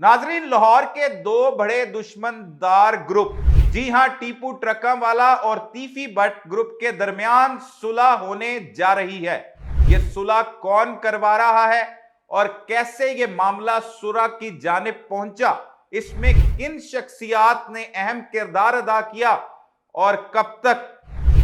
नाजरीन, लाहौर के दो बड़े दुश्मनदार ग्रुप, जी हां, टीपू ट्रकावाला और तीफी भट्ट ग्रुप के दरमियान सुलह होने जा रही है। यह सुलह कौन करवा रहा है और कैसे यह मामला सुलह की जानिब पहुंचा, इसमें किन शख्सियात ने अहम किरदार अदा किया और कब तक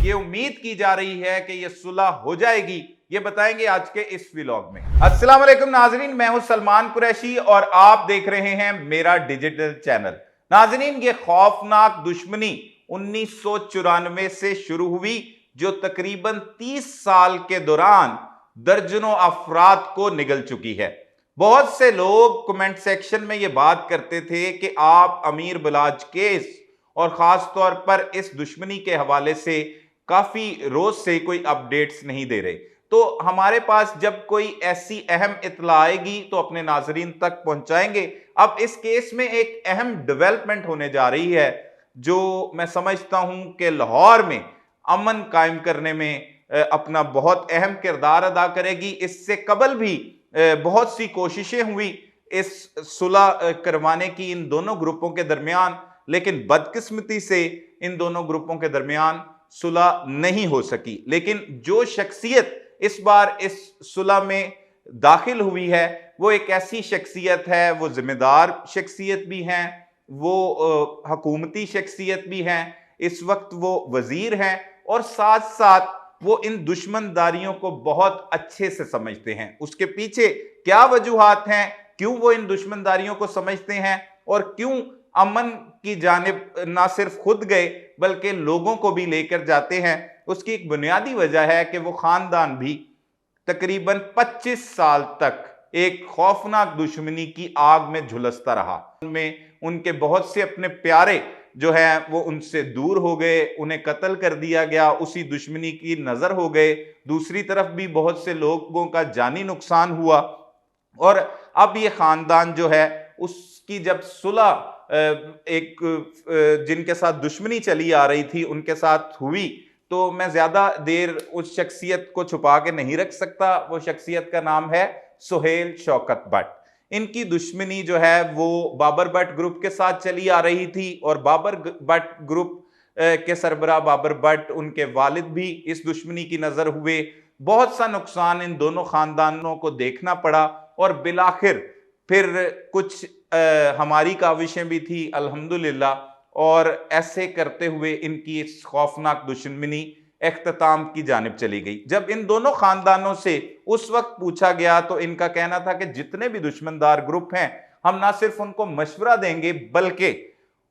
ये उम्मीद की जा रही है कि यह सुलह हो जाएगी, ये बताएंगे आज के इस व्लॉग में। अस्सलाम वालेकुम नाजरीन, मैं हूं सलमान कुरैशी और आप देख रहे हैं मेरा डिजिटल चैनल। नाजरीन, ये खौफनाक दुश्मनी 1994 से शुरू हुई, जो तकरीबन 30 साल के दौरान दर्जनों अफराद को निगल चुकी है। बहुत से लोग कमेंट सेक्शन में यह बात करते थे कि आप अमीर बलाच केस और खास तौर पर इस दुश्मनी के हवाले से काफी रोज से कोई अपडेट्स नहीं दे रहे। तो हमारे पास जब कोई ऐसी अहम इत्तला आएगी तो अपने नाजरीन तक पहुंचाएंगे। अब इस केस में एक अहम डेवलपमेंट होने जा रही है, जो मैं समझता हूं कि लाहौर में अमन कायम करने में अपना बहुत अहम किरदार अदा करेगी। इससे कबल भी बहुत सी कोशिशें हुई इस सुलह करवाने की इन दोनों ग्रुपों के दरमियान, लेकिन बदकिस्मती से इन दोनों ग्रुपों के दरमियान सुलह नहीं हो सकी। लेकिन जो शख्सियत इस बार इस सुलह में दाखिल हुई है वो एक ऐसी शख्सियत है, वो जिम्मेदार शख्सियत भी हैं, वो हकूमती शख्सियत भी हैं, इस वक्त वो वजीर हैं और साथ साथ वो इन दुश्मनदारियों को बहुत अच्छे से समझते हैं। उसके पीछे क्या वजूहात हैं, क्यों वो इन दुश्मनदारियों को समझते हैं और क्यों अमन की जानिब ना सिर्फ खुद गए बल्कि लोगों को भी लेकर जाते हैं, उसकी एक बुनियादी वजह है कि वो खानदान भी तकरीबन 25 साल तक एक खौफनाक दुश्मनी की आग में झुलसता रहा। उनमें उनके बहुत से अपने प्यारे जो है वो उनसे दूर हो गए, उन्हें कत्ल कर दिया गया, उसी दुश्मनी की नजर हो गए। दूसरी तरफ भी बहुत से लोगों का जानी नुकसान हुआ और अब ये खानदान जो है उसकी जब सुलह एक जिनके साथ दुश्मनी चली आ रही थी उनके साथ हुई, तो मैं ज्यादा देर उस शख्सियत को छुपा के नहीं रख सकता। वो शख्सियत का नाम है सुहेल शौकत भट्ट। इनकी दुश्मनी जो है वो बाबर भट्ट ग्रुप के साथ चली आ रही थी और बाबर भट्ट ग्रुप के सरबराह बाबर भट्ट, उनके वालिद भी इस दुश्मनी की नजर हुए। बहुत सा नुकसान इन दोनों खानदानों को देखना पड़ा और बिलाखिर फिर कुछ हमारी काविशें भी थी अल्हम्दुलिल्लाह, और ऐसे करते हुए इनकी इस खौफनाक दुश्मनी इख्तिताम की जानिब चली गई। जब इन दोनों खानदानों से उस वक्त पूछा गया तो इनका कहना था कि जितने भी दुश्मनदार ग्रुप हैं हम ना सिर्फ उनको मशवरा देंगे बल्कि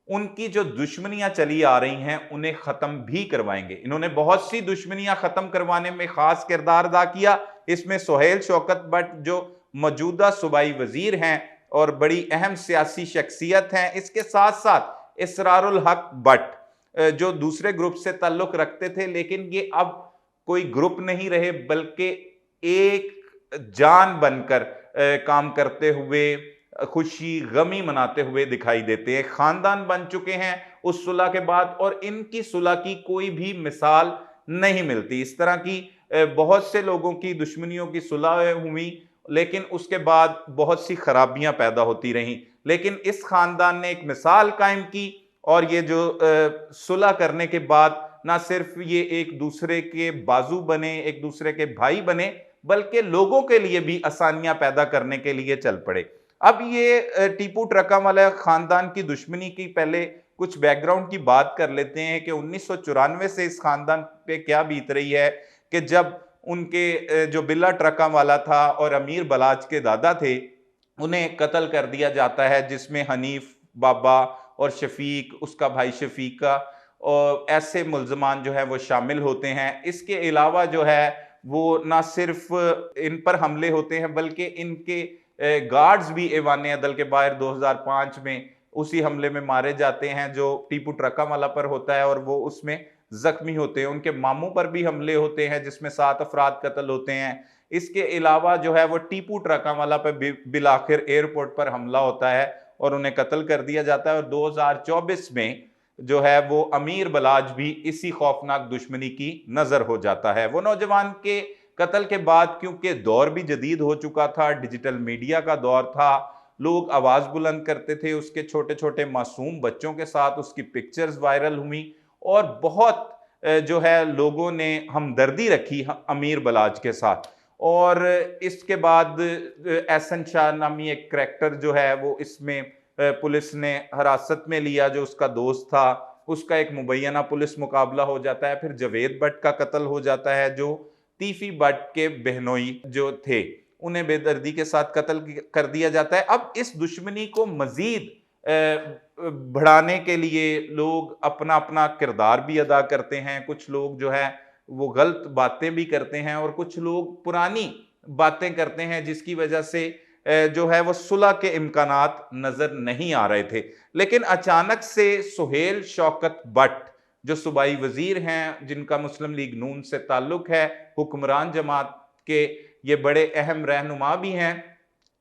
उनकी जो दुश्मनियां चली आ रही हैं उन्हें खत्म भी करवाएंगे। इन्होंने बहुत सी दुश्मनियां खत्म करवाने में खास किरदार अदा किया। इसमें सुहेल शौकत भट्ट जो मौजूदा सूबाई वजीर हैं और बड़ी अहम सियासी शख्सियत हैं, इसके साथ साथ इसरारुल हक भट्ट जो दूसरे ग्रुप से ताल्लुक रखते थे, लेकिन ये अब कोई ग्रुप नहीं रहे बल्कि एक जान बनकर काम करते हुए, खुशी गमी मनाते हुए दिखाई देते हैं। खानदान बन चुके हैं उस सुलह के बाद और इनकी सुलह की कोई भी मिसाल नहीं मिलती। इस तरह की बहुत से लोगों की दुश्मनियों की सुलह हुई लेकिन उसके बाद बहुत सी खराबियां पैदा होती रहीं, लेकिन इस खानदान ने एक मिसाल कायम की और ये जो सुलह करने के बाद ना सिर्फ ये एक दूसरे के बाजू बने, एक दूसरे के भाई बने, बल्कि लोगों के लिए भी आसानियां पैदा करने के लिए चल पड़े। अब ये टीपू ट्रकावाला खानदान की दुश्मनी की पहले कुछ बैकग्राउंड की बात कर लेते हैं कि 1994 से इस खानदान पे क्या बीत रही है कि जब उनके जो बिल्ला ट्रकावाला था और अमीर बलाच के दादा थे उन्हें कत्ल कर दिया जाता है, जिसमें हनीफ बाबा और शफीक, उसका भाई शफीका और ऐसे मुल्जमान जो है वो शामिल होते हैं। इसके अलावा जो है वो ना सिर्फ इन पर हमले होते हैं बल्कि इनके गार्ड्स भी ऐवान अदल के बाहर 2005 में उसी हमले में मारे जाते हैं जो टीपू ट्रकावाला पर होता है और वो उसमें जख्मी होते हैं। उनके मामू पर भी हमले होते हैं जिसमें 7 अफराद कत्ल होते हैं। इसके अलावा जो है वो टीपू ट्रकावाला पर बिलाखिर एयरपोर्ट पर हमला होता है और उन्हें कत्ल कर दिया जाता है और 2024 में जो है वो अमीर बलाज भी इसी खौफनाक दुश्मनी की नजर हो जाता है। वो नौजवान के कत्ल के बाद क्योंकि दौर भी जदीद हो चुका था, डिजिटल मीडिया का दौर था, लोग आवाज बुलंद करते थे, उसके छोटे छोटे मासूम बच्चों के साथ उसकी पिक्चर्स वायरल हुई और बहुत जो है लोगों ने हमदर्दी रखी अमीर बलाज के साथ। और इसके बाद एहसन शाह नामी एक करैक्टर जो है वो इसमें पुलिस ने हिरासत में लिया, जो उसका दोस्त था, उसका एक मुबैना पुलिस मुकाबला हो जाता है। फिर जावेद भट्ट का कत्ल हो जाता है, जो तीफी भट्ट के बहनोई जो थे उन्हें बेदर्दी के साथ कत्ल कर दिया जाता है। अब इस दुश्मनी को मजीद बढ़ाने के लिए लोग अपना अपना किरदार भी अदा करते हैं। कुछ लोग जो है वो गलत बातें भी करते हैं और कुछ लोग पुरानी बातें करते हैं, जिसकी वजह से जो है वो सुलह के इम्कानात नजर नहीं आ रहे थे। लेकिन अचानक से सुहेल शौकत भट्ट जो सूबाई वजीर हैं, जिनका मुस्लिम लीग नून से ताल्लुक है, हुक्मरान जमात के ये बड़े अहम रहनुमा भी हैं,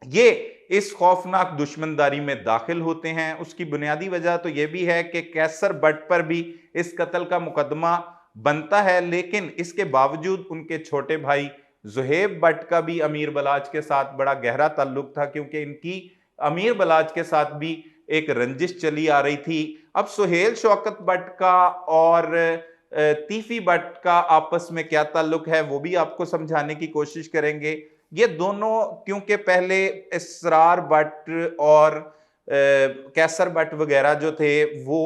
ये इस खौफनाक दुश्मनदारी में दाखिल होते हैं। उसकी बुनियादी वजह तो यह भी है कि कैसर भट्ट पर भी इस कत्ल का मुकदमा बनता है, लेकिन इसके बावजूद उनके छोटे भाई ज़ुहैब भट्ट का भी अमीर बलाज के साथ बड़ा गहरा ताल्लुक था, क्योंकि इनकी अमीर बलाज के साथ भी एक रंजिश चली आ रही थी। अब सुहेल शौकत भट्ट का और तीफी भट्ट का आपस में क्या ताल्लुक है वो भी आपको समझाने की कोशिश करेंगे। ये दोनों क्योंकि पहले इसरार भट्ट और कैसर भट्ट वगैरह जो थे वो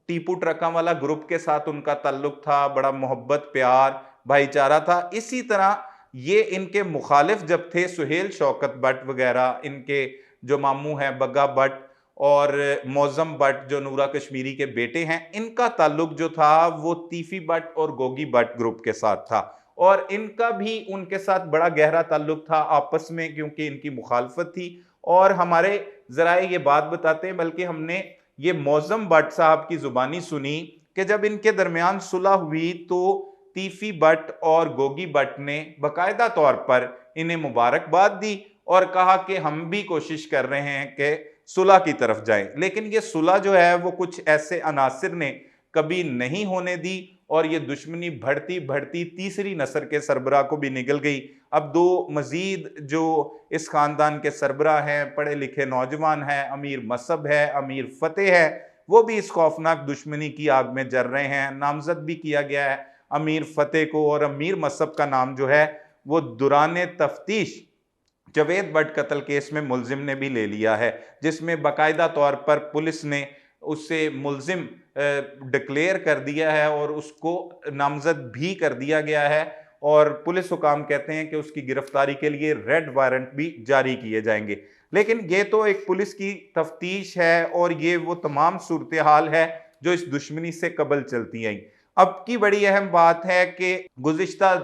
टीपू ट्रकां वाला ग्रुप के साथ उनका ताल्लुक था, बड़ा मोहब्बत प्यार भाईचारा था। इसी तरह ये इनके मुखालिफ जब थे सुहेल शौकत भट्ट वगैरह, इनके जो मामू हैं बग्गा भट्ट और मौजम भट्ट जो नूरा कश्मीरी के बेटे हैं, इनका ताल्लुक जो था वो तीफी भट्ट और गोगी भट्ट ग्रुप के साथ था और इनका भी उनके साथ बड़ा गहरा ताल्लुक था आपस में, क्योंकि इनकी मुखालफत थी। और हमारे जराए ये बात बताते हैं, बल्कि हमने ये मौजम भट्ट साहब की जुबानी सुनी कि जब इनके दरमियान सुलह हुई तो तीफी भट्ट और गोगी भट्ट ने बाकायदा तौर पर इन्हें मुबारकबाद दी और कहा कि हम भी कोशिश कर रहे हैं कि सुलह की तरफ जाएं। लेकिन ये सुलह जो है वो कुछ ऐसे अनासिर ने कभी नहीं होने दी और ये दुश्मनी बढ़ती बढ़ती तीसरी नस्ल के सरबराह को भी निकल गई। अब दो मजीद जो इस खानदान के सरबराह हैं, पढ़े लिखे नौजवान हैं, अमीर मसब है, अमीर फतेह है, वो भी इस खौफनाक दुश्मनी की आग में जल रहे हैं। नामजद भी किया गया है अमीर फतेह को और अमीर मसब का नाम जो है वो दुराने तफ्तीश जावेद भट्ट कत्ल केस में मुलजिम ने भी ले लिया है, जिसमें बाकायदा तौर पर पुलिस ने उसे मुलजिम डिक्लेयर कर दिया है और उसको नामजद भी कर दिया गया है और पुलिस हुकाम कहते हैं कि उसकी गिरफ्तारी के लिए रेड वारंट भी जारी किए जाएंगे। लेकिन ये तो एक पुलिस की तफ्तीश है और ये वो तमाम सूरत हाल है जो इस दुश्मनी से कबल चलती आई। अब की बड़ी अहम बात है कि गुज़िश्ता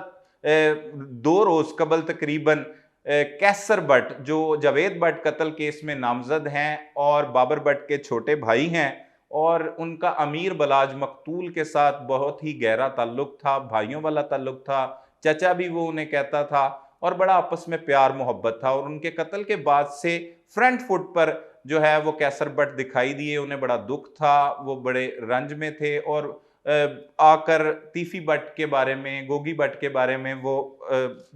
2 रोज कबल तकरीबन कैसर भट्ट जो जावेद भट्ट कत्ल केस में नामजद हैं और बाबर भट्ट के छोटे भाई हैं और उनका अमीर बलाज मकतूल के साथ बहुत ही गहरा ताल्लुक था, भाइयों वाला ताल्लुक था, चचा भी वो उन्हें कहता था और बड़ा आपस में प्यार मोहब्बत था। और उनके कत्ल के बाद से फ्रंट फुट पर जो है वो कैसर भट्ट दिखाई दिए, उन्हें बड़ा दुख था, वो बड़े रंज में थे और आकर तीफी भट्ट के बारे में, गोगी भट्ट के बारे में वो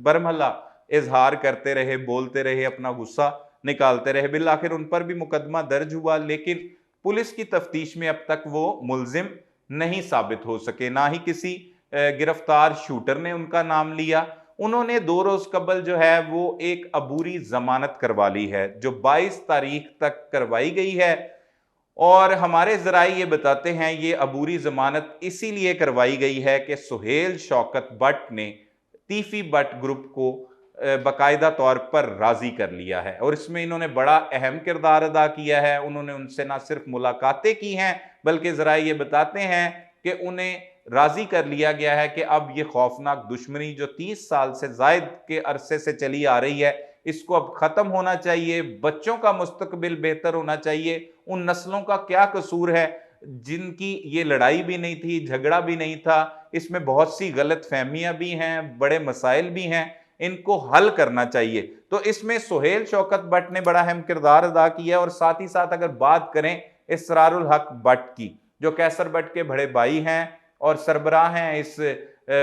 बरमला इजहार करते रहे, बोलते रहे, अपना गुस्सा निकालते रहे। बिल आखिर उन पर भी मुकदमा दर्ज हुआ, लेकिन पुलिस की तफ्तीश में अब तक वो मुलजिम नहीं साबित हो सके, ना ही किसी गिरफ्तार शूटर ने उनका नाम लिया। उन्होंने 2 रोज कबल जो है वो एक अबूरी जमानत करवा ली है जो 22 तारीख तक करवाई गई है और हमारे जराए ये बताते हैं ये अबूरी जमानत इसीलिए करवाई गई है कि सुहेल शौकत भट्ट ने तीफी भट्ट ग्रुप को बाकायदा तौर पर राजी कर लिया है और इसमें इन्होंने बड़ा अहम किरदार अदा किया है। उन्होंने उनसे ना सिर्फ मुलाकातें की हैं बल्कि जराए ये बताते हैं कि उन्हें राजी कर लिया गया है कि अब ये खौफनाक दुश्मनी जो 30 साल से जायद के अरसे से चली आ रही है इसको अब खत्म होना चाहिए, बच्चों का मुस्तकबिल बेहतर होना चाहिए। उन नस्लों का क्या कसूर है जिनकी ये लड़ाई भी नहीं थी, झगड़ा भी नहीं था, इसमें बहुत सी गलत फहमियां भी हैं, बड़े मसाइल भी हैं, इनको हल करना चाहिए। तो इसमें सुहेल शौकत भट्ट ने बड़ा अहम किरदार अदा किया और साथ ही साथ अगर बात करें इसरारुल हक भट्ट की जो कैसर भट्ट के बड़े भाई हैं और सरबराह हैं इस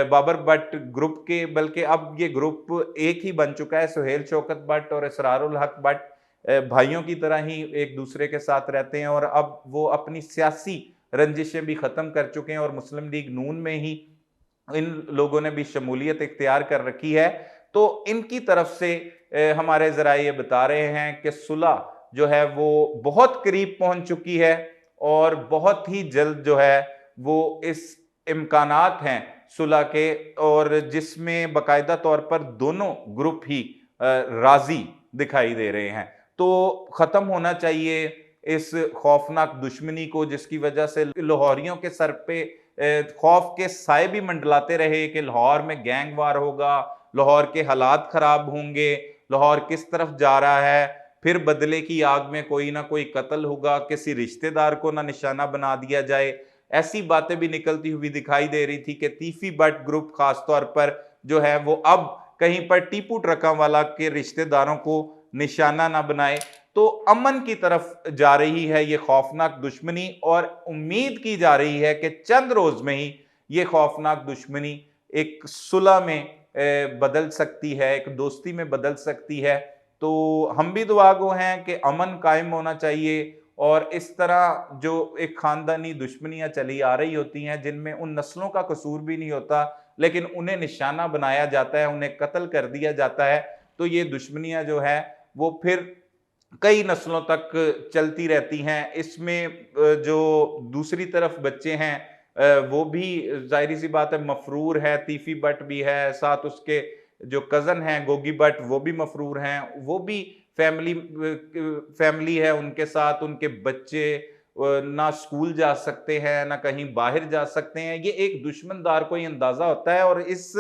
बाबर भट्ट ग्रुप के, बल्कि अब ये ग्रुप एक ही बन चुका है, सुहेल शौकत भट्ट और इसरारुल हक भट्ट। भाइयों की तरह ही एक दूसरे के साथ रहते हैं और अब वो अपनी सियासी रंजिशें भी ख़त्म कर चुके हैं और मुस्लिम लीग नून में ही इन लोगों ने भी शमूलियत इख्तियार कर रखी है। तो इनकी तरफ से हमारे ज़राए ये बता रहे हैं कि सुलह जो है वो बहुत करीब पहुंच चुकी है और बहुत ही जल्द जो है वो इस इम्कानात हैं सुलह के, और जिसमें बाकायदा तौर पर दोनों ग्रुप ही राजी दिखाई दे रहे हैं। तो ख़त्म होना चाहिए इस खौफनाक दुश्मनी को, जिसकी वजह से लाहौरियों के सर पे खौफ के साए भी मंडलाते रहे कि लाहौर में गैंग वार होगा, लाहौर के हालात खराब होंगे, लाहौर किस तरफ जा रहा है, फिर बदले की आग में कोई ना कोई कत्ल होगा, किसी रिश्तेदार को ना निशाना बना दिया जाए। ऐसी बातें भी निकलती हुई दिखाई दे रही थी कि तीफी बट ग्रुप खासतौर पर जो है वो अब कहीं पर टीपू ट्रकांवाला के रिश्तेदारों को निशाना ना बनाए। तो अमन की तरफ जा रही है ये खौफनाक दुश्मनी, और उम्मीद की जा रही है कि चंद रोज में ही ये खौफनाक दुश्मनी एक सुलह में बदल सकती है, एक दोस्ती में बदल सकती है। तो हम भी दुआ गो हैं कि अमन कायम होना चाहिए, और इस तरह जो एक खानदानी दुश्मनियां चली आ रही होती हैं जिनमें उन नस्लों का कसूर भी नहीं होता लेकिन उन्हें निशाना बनाया जाता है, उन्हें कत्ल कर दिया जाता है, तो ये दुश्मनियां जो है वो फिर कई नस्लों तक चलती रहती हैं। इसमें जो दूसरी तरफ बच्चे हैं वो भी जाहिर सी बात है मफरूर है, तीफी बट भी है, साथ उसके जो कज़न हैं गोगी बट वो भी मफरूर हैं, वो भी फैमिली है उनके साथ, उनके बच्चे ना स्कूल जा सकते हैं ना कहीं बाहर जा सकते हैं। ये एक दुश्मनदार को ही अंदाजा होता है, और इस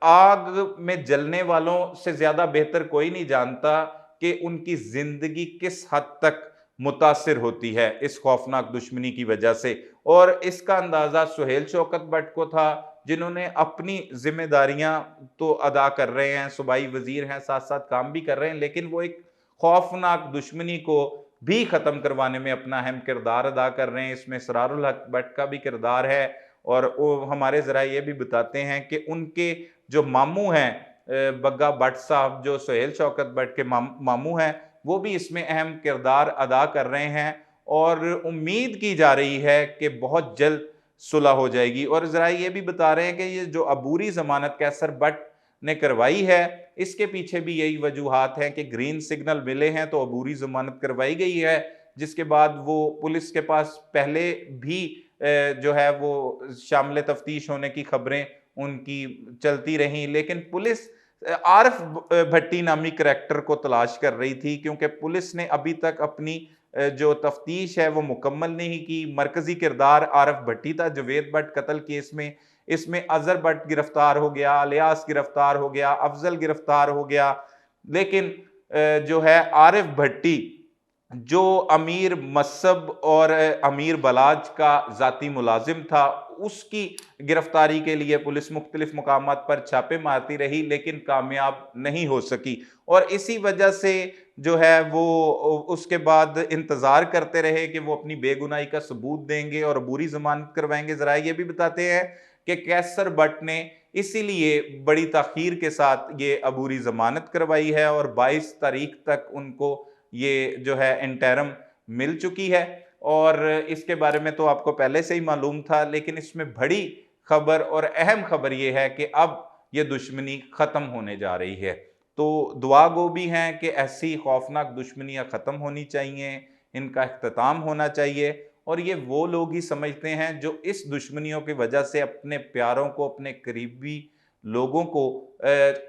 आग में जलने वालों से ज्यादा बेहतर कोई नहीं जानता कि उनकी जिंदगी किस हद तक मुतासिर होती है इस खौफनाक दुश्मनी की वजह से। और इसका अंदाजा सुहेल शौकत भट्ट को था, जिन्होंने अपनी जिम्मेदारियां तो अदा कर रहे हैं, सूबाई वजीर हैं, साथ साथ काम भी कर रहे हैं, लेकिन वो एक खौफनाक दुश्मनी को भी खत्म करवाने में अपना अहम किरदार अदा कर रहे हैं। इसमें सरारुल हक भट्ट का भी किरदार है, और वो हमारे जरा ये भी बताते हैं कि उनके जो मामू हैं बग्गा भट्ट साहब, जो सुहेल शौकत भट्ट के मामू हैं, वो भी इसमें अहम किरदार अदा कर रहे हैं, और उम्मीद की जा रही है कि बहुत जल्द सुलह हो जाएगी। और जरा ये भी बता रहे हैं कि ये जो अबूरी जमानत कैसर भट्ट ने करवाई है, इसके पीछे भी यही वजूहात हैं कि ग्रीन सिग्नल मिले हैं तो अबूरी जमानत करवाई गई है, जिसके बाद वो पुलिस के पास पहले भी जो है वो शामिल तफ्तीश होने की खबरें उनकी चलती रहीं, लेकिन पुलिस आरिफ भट्टी नामी करैक्टर को तलाश कर रही थी, क्योंकि पुलिस ने अभी तक अपनी जो तफ्तीश है वो मुकम्मल नहीं की। मरकजी किरदार आरिफ भट्टी था जवेद भट्ट कत्ल केस में, इसमें अजहर भट्ट गिरफ्तार हो गया, अलियास गिरफ्तार हो गया, अफजल गिरफ्तार हो गया, लेकिन जो है आरिफ भट्टी जो अमीर मसब और अमीर बलाज का जाती मुलाजिम था, उसकी गिरफ्तारी के लिए पुलिस मुख्तलिफ मुकामात पर छापे मारती रही लेकिन कामयाब नहीं हो सकी, और इसी वजह से जो है वो उसके बाद इंतजार करते रहे कि वो अपनी बेगुनाही का सबूत देंगे और अबूरी जमानत करवाएंगे। जरा ये भी बताते हैं कि कैसर भट्ट ने इसीलिए बड़ी ताखीर के साथ ये अबूरी जमानत करवाई है, और 22 तारीख तक उनको ये जो है इंटरम मिल चुकी है। और इसके बारे में तो आपको पहले से ही मालूम था, लेकिन इसमें बड़ी खबर और अहम खबर ये है कि अब ये दुश्मनी ख़त्म होने जा रही है। तो दुआ गो भी हैं कि ऐसी खौफनाक दुश्मनियाँ ख़त्म होनी चाहिए, इनका इख्तिताम होना चाहिए, और ये वो लोग ही समझते हैं जो इस दुश्मनियों की वजह से अपने प्यारों को, अपने करीबी लोगों को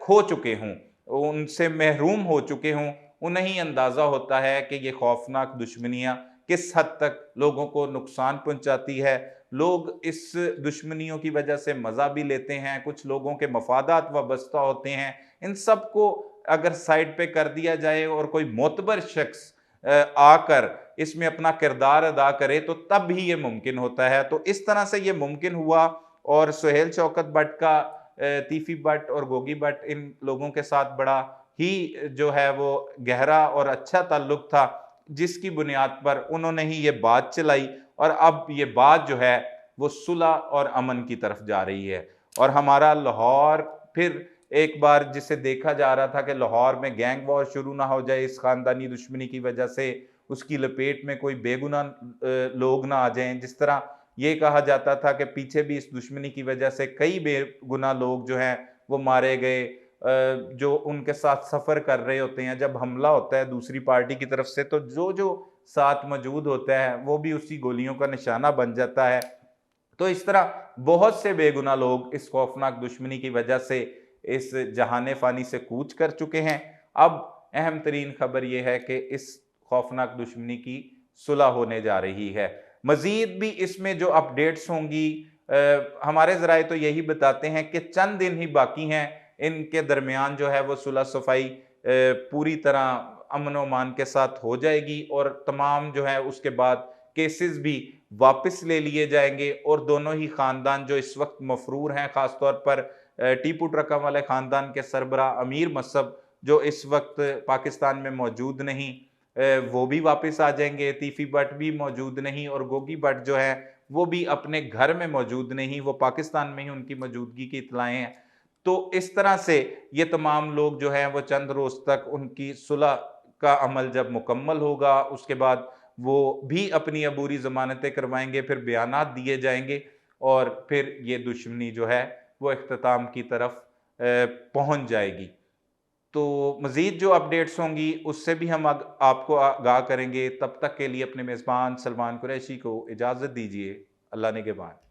खो चुके हों, उनसे महरूम हो चुके हों, उन्हें ही अंदाज़ा होता है कि ये खौफनाक दुश्मनियाँ किस हद तक लोगों को नुकसान पहुंचाती है। लोग इस दुश्मनियों की वजह से मज़ा भी लेते हैं, कुछ लोगों के मफादात वाबस्ता होते हैं, इन सब को अगर साइड पे कर दिया जाए और कोई मोतबर शख्स आकर इसमें अपना किरदार अदा करे तो तब ही ये मुमकिन होता है। तो इस तरह से ये मुमकिन हुआ, और सुहेल शौकत भट्ट का तीफी भट्ट और गोगी भट्ट इन लोगों के साथ बड़ा ही जो है वो गहरा और अच्छा ताल्लुक था, जिसकी बुनियाद पर उन्होंने ही ये बात चलाई, और अब ये बात जो है वो सुलह और अमन की तरफ जा रही है, और हमारा लाहौर फिर एक बार जिसे देखा जा रहा था कि लाहौर में गैंग वॉर शुरू ना हो जाए इस खानदानी दुश्मनी की वजह से, उसकी लपेट में कोई बेगुनाह लोग ना आ जाएं। जिस तरह ये कहा जाता था कि पीछे भी इस दुश्मनी की वजह से कई बेगुनाह लोग जो हैं वो मारे गए, जो उनके साथ सफ़र कर रहे होते हैं, जब हमला होता है दूसरी पार्टी की तरफ से तो जो जो साथ मौजूद होता है वो भी उसी गोलियों का निशाना बन जाता है। तो इस तरह बहुत से बेगुनाह लोग इस खौफनाक दुश्मनी की वजह से इस जहाने फ़ानी से कूच कर चुके हैं। अब अहम तरीन खबर यह है कि इस खौफनाक दुश्मनी की सुलह होने जा रही है। मज़ीद भी इसमें जो अपडेट्स होंगी, हमारे ज़राए तो यही बताते हैं कि चंद दिन ही बाकी हैं, इनके दरमियान जो है वो सुलह सफ़ाई पूरी तरह अमन व अमान के साथ हो जाएगी और तमाम जो है उसके बाद केसेस भी वापस ले लिए जाएंगे और दोनों ही ख़ानदान जो इस वक्त मफरूर हैं, ख़ास तौर पर टीपू ट्रका वाले ख़ानदान के सरबरा अमीर मसहब जो इस वक्त पाकिस्तान में मौजूद नहीं, वो भी वापस आ जाएंगे। तीफी भट्ट भी मौजूद नहीं और गोगी भट्ट जो है वो भी अपने घर में मौजूद नहीं, वो पाकिस्तान में ही उनकी मौजूदगी की इत्तलाएं हैं। तो इस तरह से ये तमाम लोग जो हैं वो चंद रोज़ तक उनकी सुलह का अमल जब मुकम्मल होगा उसके बाद वो भी अपनी अबूरी ज़मानतें करवाएंगे, फिर बयानात दिए जाएंगे और फिर ये दुश्मनी जो है वो इख्तिताम की तरफ पहुंच जाएगी। तो मज़ीद जो अपडेट्स होंगी उससे भी हम आपको आगाह करेंगे। तब तक के लिए अपने मेज़बान सलमान कुरैशी को इजाज़त दीजिए। अल्लाह निगहबान।